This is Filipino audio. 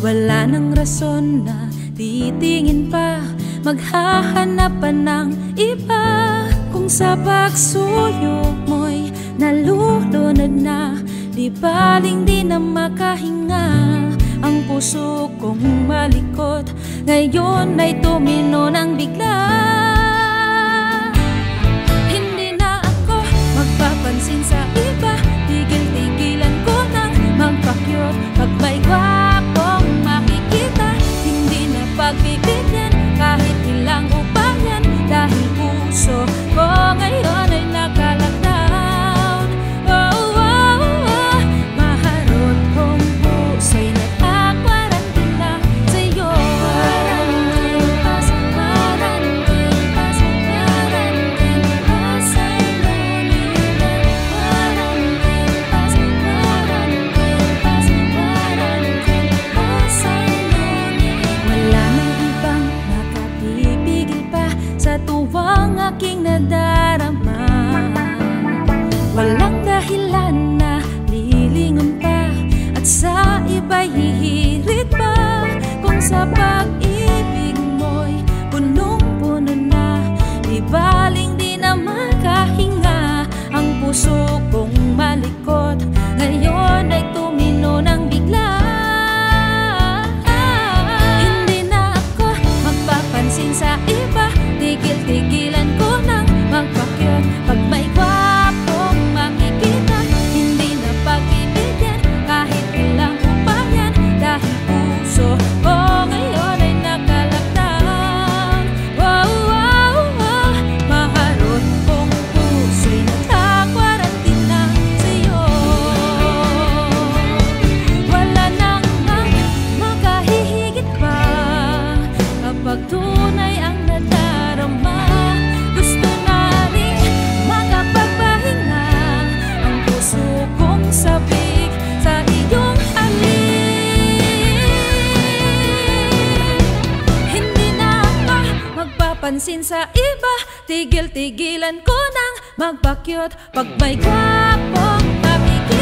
Wala nang rason na titingin pa, maghahanap pa ng iba. Kung sa pagsuyo mo'y nalulunod na, di baling di na makahinga. Ang puso kong malikot ngayon ay tumino ng bigla. Hindi na ako magpapansin sa iba, tigil-tigilan ko nang magpakyot. Pag may gwapong makikita, hindi na pagbibigyan kahit ilang upayan. Dahil puso ko ngayon ay naka-lockdown. Oh, oh, oh. Maharot kong puso'y nagkakwarantina sa'yo. Quarantinas, quarantinas, quarantinas ay lunila. Quarantinas, quarantinas, quarantinas ay lunila. Wala nang ibang makapipigil pa sa tuwang aking nadarama. Walang dahilan na lilingon pa at sa iba'y hihirit pa. Kung sa pag-ibig mo'y punong-puno na, di baling di na makahinga. Ang puso kong malikot ngayon ay tumino ng bigla. Hindi na ako magpapansin sa iba, tigil-tigilan ko nang magpakyot. Pag may gwapong makikita, hindi na pagbibigyan kahit ilang upayan. Dahil puso ko ngayon ay naka-lockdown. Wow, wow, wow. Maharot kong puso'y nagkakwarantina sa'yo. Wala nang makahihigit pa kapag tunay ang nadarama. Gusto na rin makapagpahinga ang puso kong sabik sa iyong halik. Hindi na ako magpapansin sa iba, tigil-tigilan ko nang magpakyot. Pag may gwapong makikita,